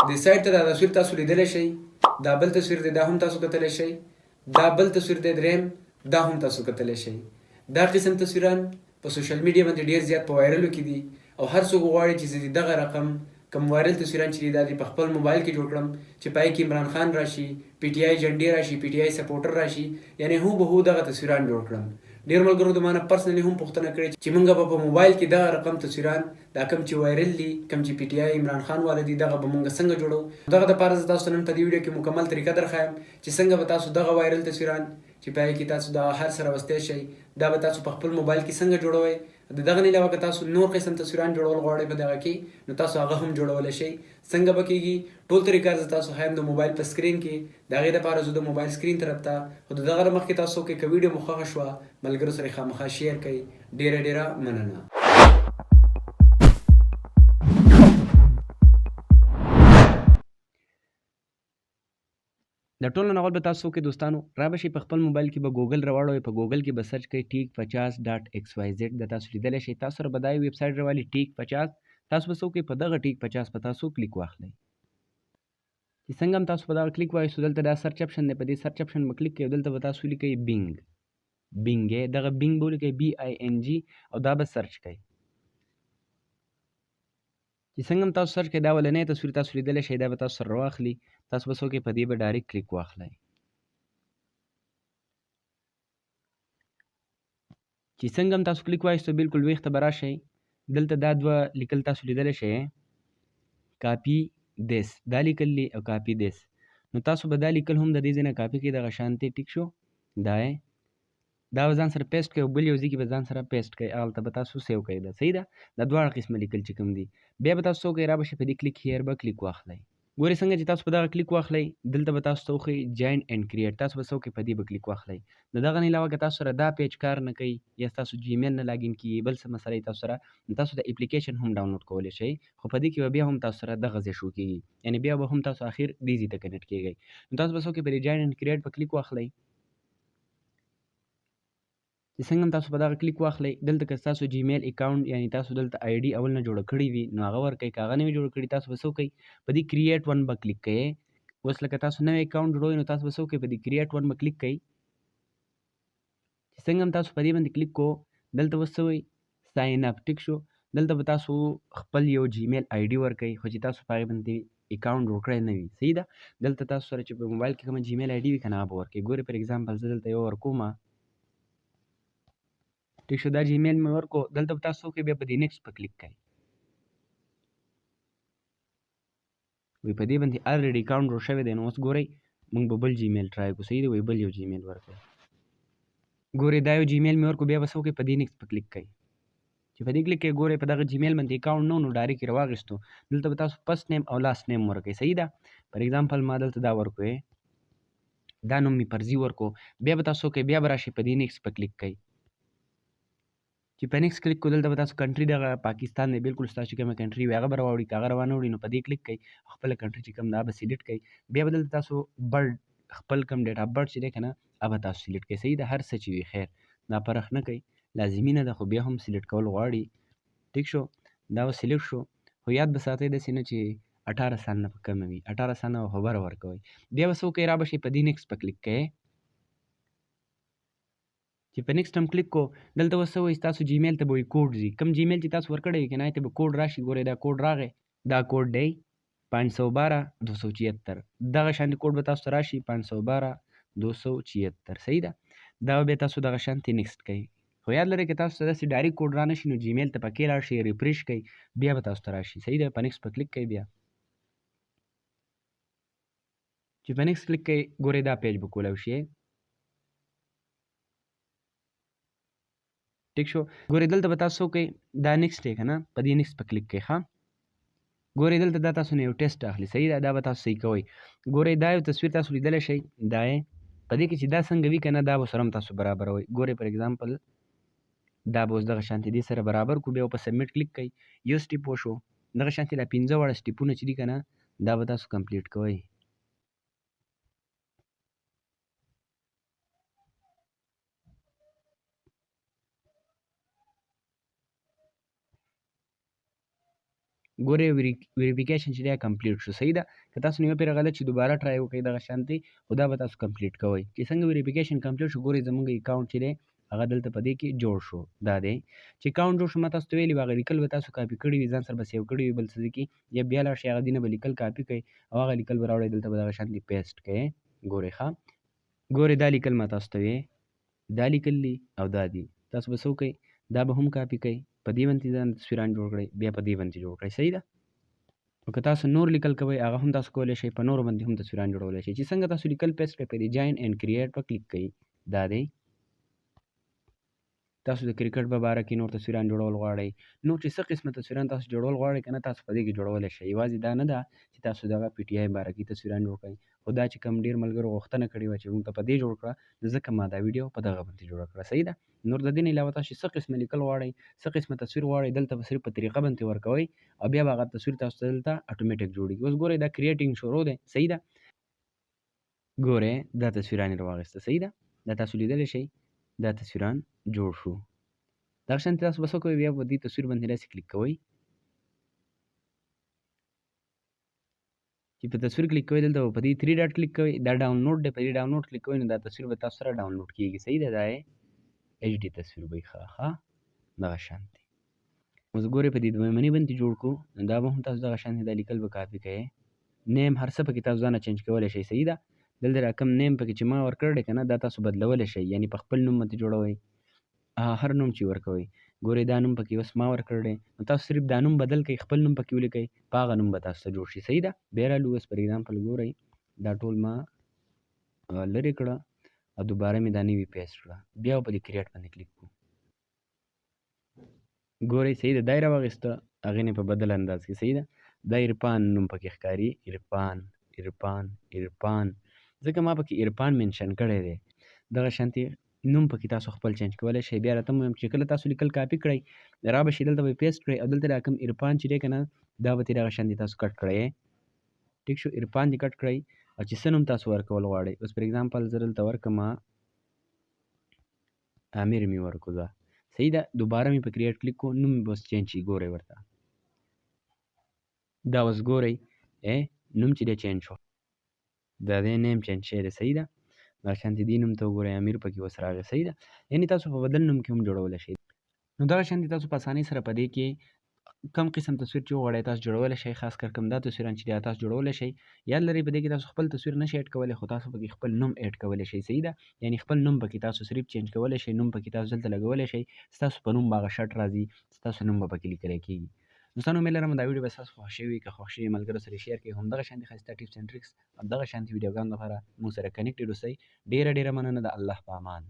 د سایډ ته دا تصویر تاسو لیدلی شئ، دا بل تصویر دی دا هم تاسو کتلی شئ، دا بل تصویر دی دریم دا هم تاسو کتلی شئ. دا قسم تصویران په سوشل میډیا باندې ډیر زیات په وایرلو کې دي او هر څوک غواړي چې دغه رقم کم وایرل تصویران چې دا دي په خپل موبایل کې جوړ کړم چې پای کې عمران خان راشي، پی ټی آی جنډې راشي، پی ټی آی سپورټر راشي، یعنی هو به هو دغه تصویران جوړ کړم. ډیر ملګرو د مانه پرسنلی هم پوښتنه کړې چې موږ په موبایل کې دغه رقم تصویران دا کم چې وایرل دي، کم چې پی ټی آی عمران خان والا دي، دغه به موږ څنګه جوړو. دغه دپاره زه تاسو ته نن په دې ویډیو کې مکمل طریقه درښایم چې څنګه به تاسو دغه وایرل تصویران چې پای کې تاسو دا هر سره راوستی شئ دا به تاسو په خپل موبایل کې څنګه جوړوئ. د دغه نه علاوه که تاسو نور قسم تصویران جوړول غواړئ په دغه کې نو تاسو هغه هم جوړولی شئ. څنګه به کېږي ټول طریقه زه تاسو ښایم د موبایل په سکرین کې. د هغې دپاره زه د موبایل سکرین طرف ته خو د دغه نه مخکې تاسو که ویډیو مو خوښه شوه ملګرو سره یې خامخا شیر کړئ. ډېره ډېره مننه. د ټولو نه اول به تاسو کې دوستانو را به شئ په خپل موبایل کې به ګوګل راواړوئ. په ګوګل کې به سرچ کړئ ټیک50.xyz. د تاسو لیدلی شئ تاسو سره به دا ویب سایټ راوالي ټیک50. تاسو به څه وکړئ په دغه ټیک50 په تاسو کلیک واخلئ. چې څنګه هم تاسو په دغه کلیک وایستو دلته دا سرچ اپشن دی، په دې سرچ اپشن به کلیک کوئ او دلته به تاسو ولیکئ بینګ. دغه بینګ به ولیکئ BING او دا به سرچ کړئ. چې څنګه هم تاسو سرچ کړئ دا ولنی تصویر تاسو لیدلی شئ دا به تاسو سره راواخلي. تاسو به څه وکړئ په دې به ډایرکټ کلیک واخلئ. چې څنګه هم تاسو کلیک وایستو بالکل ویښته به راشئ. دلته دا دوه لیکل تاسو لیدلی شئ کاپي دیس، دا لیکل دي او کاپي دیس. نو تاسو به دا لیکل هم د دې ځای نه کاپي کړئ دغه شانتې ټیک شو. دا به ځان سره پیسټ کړئ او بل یو ځای کې به ځان سره پیسټ کړئ، هغلته به تاسو سیو کړئ. دا صحیح ده. دا دواړه قسمه لیکل چې کوم دي بیا به تاسو څه وکړئ را به شئ په دې کلیک هیر به کلیک واخلئ. ګورئ څنګه چې تاسو په دغه کلیک واخلئ دلته به تاسو ته وښیي جاین اینډ کریټ. تاسو به څه وکړئ په دې به کلیک واخلئ. د دغه نه علاوه که تاسو سره دا پیج کار نه کوي یا ستاسو جیمیل نه لاګین کیږي بل څه مسله تاسو سره نو تاسو د اپلیکیشن هم ډاونلوډ کولی شئ خو په دې کې به بیا هم تاسو سره دغه ځای شو کیږي، یعنې بیا به هم تاسو اخر دې ځای ته کنیکټ کیږئ. نو تاسو به څه وکړئ په دې جاین اینډ کریټ په کلیک واخلئ. چې څنګه هم تاسو په دغه کلیک واخلئ دلته که ستاسو جیمیل اکاونټ یعنې تاسو دلته آی ډي اول نه جوړه کړې وي نو هغه ورکئ. که هغه نه وي جوړه کړې تاسو به څه وکئ په دې کریټ ون به کلیک کوئ. اوس لکه تاسو نوی اکاونټ جوړوئ نو تاسو به څه وکئ په دې کریټ ون به کلیک کوئ. چې څنګه هم تاسو په دې باندې کلیک کو دلته به څه وایي ساین اپ ټیک شو. دلته به تاسو خپل یو جیمیل آی ډي ورکئ خو چې تاسو په هغې باندې اکاونټ جوړ کړی نه وي. صحیح ده. دلته تاسو سره چې په موبایل کې کومه جیمیل آی ډي وي که نه هغه به ورکئ. ګورئ فار اګزامپل زه دلته یو ورکومه ټیک شو. دا جیمیل مې ورکو دلته به تاسو وکړئ بیا په دې نیکسټ په کلیک کوئ. وایي په دې باندې الریډي اکاونټ جوړ شوی دی نو اوس ګورئ موږ به بل جیمیل ټرای کړو. صحیح دی. وایي بل یو جیمیل ورکړئ. ګورئ دا یو جیمیل مې ورکړو بیا به څه وکړئ په دې نیکسټ په کلیک کوئ. چې په دې کلیک کوئ ګورئ په دغه جیمیل باندې اکاونټ نه و نو ډایرکټ یې راواخیستو. دلته به تاسو فرست نیم او لاست نیم ورکئ. صحیح ده. فار اګزامپل ما دلته دا ورکوې دا نوم مې فرضي ورکو. بیا به تاسو وکئ بیا به راشئ په دې نیکسټ په کلیک کوئ. چې په نیکسټ کلیک کو دلته به تاسو کنټري دغه پاکستان دی بالکل ستاسو چې کومه کنټري وي هغه به راوړي. که هغه روانه وړي نو په دې کلیک کوئ خپله کنټري چې کوم ده هغه به سلیکټ کوئ. بیا به دلته تاسو برډ خپل کوم ډیټ اف برډ چې دی که نه هغه به تاسو سلیکټ کوئ. صحیح ده. هر څه چې وي خیر دا فرق نه کوي لازمي نه ده خو بیا هم سلیکټ کول غواړي. ټیک شو. دا به سلیکټ شو خو یاد به ساتئ داسې نه چې 18 سال نه په کمه وي. 18 سال نه خبره ورکوئ. بیا به څه وکئ را به شئ په دې نیکسټ په کلیک کوئ. چې په نیکسټ هم کلیک کو دلته به څه وایي ستاسو جیمیل ته به وایي کوډ ځي. کوم جیمیل چې تاسو ورکړی وي که نه هغې ته به کوډ راشي. ګورئ دا کوډ راغی. دا کوډ دی 512-276. دغه شانتې کوډ به تاسو ته راشي 512-276. صحیح ده. دا به بیا تاسو دغه شانتې نیکسټ کوئ. خو یاد لرئ که تاسو ته داسې ډایرکټ کوډ را نه شي نو جیمیل ته پکې لاړ شئ ریفریش کوئ بیا به تاسو ته راشي. صحیح ده. په نیکسټ په کلیک کوئ. بیا چې په نیکسټ کلیک کوئ ګورئ دا پیج به کولی شئ. ټیک شو. ګورئ دلته به تاسو وکئ دا نیکسټ دی که نه په دې نیکسټ په کلیک کوئ. ښه ګورئ دلته دا تاسو نه یو ټیسټ اخلي. صحیح ده. دا به تاسو صحیح کوئ. ګورئ دا یو تصویر تاسو لیدلی شئ دا یې په دې کې چې دا څنګه وي که نه دا به سره هم تاسو برابروئ. ګورئ فار اګزامپل دا به اوس دغه شانتې دې سره برابر کړو. بیا په سبمیټ کلیک کوئ. یو سټیپ وشو. دغه شانتې دا 15 واړه سټیپونه چې دي که نه دا به تاسو کمپلیټ کوئ. ګورئ ویریفیکیشن چې دی کمپلیټ شو صحیح ده که تاسو نیمه پیره غلط شي دوباره ټرای وکړئ دغه شانتې خو دا به تاسو کمپلیټ کوئ چې څنګه ویریفیکیشن کمپلیټ شو ګورئ زموږ اکاونټ چې دی هغه دلته په دې کې جوړ شو دا دی چې اکاونټ جوړ شو ما تاسو ته ویلي وو هغه لیکل به تاسو کاپي کړي وي ځان سره به سیو کړي وي بل څه کې یا بیا لاړ شئ هغه ځای نه به لیکل کاپي کړئ او هغه لیکل به راوړئ دلته به دغه شانتې پیسټ کړئ ګورئ ښه ګورئ دا لیکل ما تاسو ته وی دا لیکل دي او دا دي تاسو به څه وکئ دا به هم کاپي کړئ په دې باندې ځان تصویران جوړ کړئ بیا په دې باندې جوړ کړئ صحیح ده او که تاسو نور لیکل کوئ هغه هم تاسو کولی شئ په نورو باندې هم تصویران جوړولی شئ چې څنګه تاسو لیکل پیسټ کړئ په دې جاین اینډ کریټ په کلیک کوئ دا دی تاسو د کرکټ په باره کې نور تصویران جوړول غواړئ نور چې څه قسمه تصویران تاسو جوړول غواړئ که نه تاسو په دې کې جوړولی شئ یوازې دا نه ده چې تاسو دغه پی ټي آی باره کې تصویران جوړ کړئ خو دا چې کوم ډېر ملګرو غوښتنه کړې وه چې موږ ته په دې جوړ کړه نو ځکه ما دا ویډیو په دغه باندې جوړه کړه صحیح ده نور د دې نه علاوه تاسو څه قسمه لیکل غواړئ څه قسمه تصویر غواړئ دلته به صرف په طریقه باندې ورکوئ او بیا به هغه تصویر تاسو ته دلته اټومیټیک جوړېږي اوس ګورئ دا کریټینګ شروع دی صحیح ده ګورئ دا تصویران یې راواخیسته صحیح ده دا تاسو لیدلی شئ دا تصویران جوړ شو دغه شانتې تاسو به څه کوئ بیا په دې تصویر باندې داسې کلیک کوئ چې په تصویر کلیک کوئ دلته به په دې 3 ډاټ کلیک کوئ دا ډاونلوډ دی په دې ډاونلوډ کلیک کوئ نو دا تصویر به تاسو سره ډاونلوډ کیږي صحیح ده دا یې ایچ ډي تصویر به وي ښه دغه شانتې اوس ګورئ په دې دویمنۍ باندې جوړ کړو نو دا به هم تاسو دغه شانتې دا لیکل به کاپي کوئ نیم هر څه پکې تاسو ځانه چینج کولی شئ صحیح ده دلته را کوم نیم پکې چې ما ورکړی دی که نه دا تاسو بدلولی شئ یعنې په خپل نوم باندې جوړوئ هر نوم چې ورکوئ ګورئ دا نوم پکې اوس ما ورکړی دی نو تاسو صرف دا نوم بدل کړئ خپل نوم پکې ولیکئ په هغه نوم به تاسو ته جوړ شي صحیح ده بیا رالو اوس فار ایګزامپل ګورئ دا ټول ما لرې کړه او دوباره مې دا نوي پیسټ کړه بیا په دې کریټ باندې کلیک کړو ګورئ صحیح ده دا یې راواخیسته هغې نه په بدل انداز کې صحیح ده دا عرفان نوم پکې ښکاري عرفان ځکه ما پکې عرفان منشن کړی دی دغه شانتې نوم پکې تاسو خپل چینج کولی شئ بیا راته هم وایم چې کله تاسو لیکل کاپي کړئ را به شي دلته به پیسټ کړئ او دلته دا کوم عرفان چې دی که نه دا به ترې هغه شانتې تاسو کټ کړئ ټیک شو عرفان دې کټ کړئ او چې څه نوم تاسو ورکول غواړئ اوس فار ایګزامپل زه دلته ورکړم امیر مې ورکړو دا صحیح ده دوباره مې په کریټ کلیک کو نوم مې بس چینج شي ګورئ ورته دا اوس ګورئ نوم چې دی چینج شو دا دی نیم چینج شوی دی صحیح ده دا شانتې دې نوم ته وګورئ امیر پکې اوس راغی صحیح ده یعنې تاسو په بدل نوم کې هم جوړولی شئ نو دغه شانتې تاسو په اسانۍ سره په دې کې کم قسم تصویر چې وغواړئ تاسو جوړولی شئ خاص کر کوم دا تصویران چې دی تاسو جوړولی شئ یاد لرئ په دې کې تاسو خپل تصویر نشئ اډ کولی خو تاسو پکې خپل نوم اډ کولی شئ صحیح ده یعنې خپل نوم پکې تاسو صرف چینج کولی شئ نوم پکې تاسو دلته لګولی شئ ستاسو په نوم به هغه شرط راځي ستاسو نوم به پکې لیکلی کېږي دوستانو امید لرم دا ویډیو به ستاسو خوښ شوي وي که خوښ شوي ملګرو سره شیر کړئ همدغه شانتې ښایسته ټیپس اینډ ټریکس همدغه شانتې ویډیوګانو لپاره موږ سره کنیکټډ اوسئ ډېره مننه د الله په امان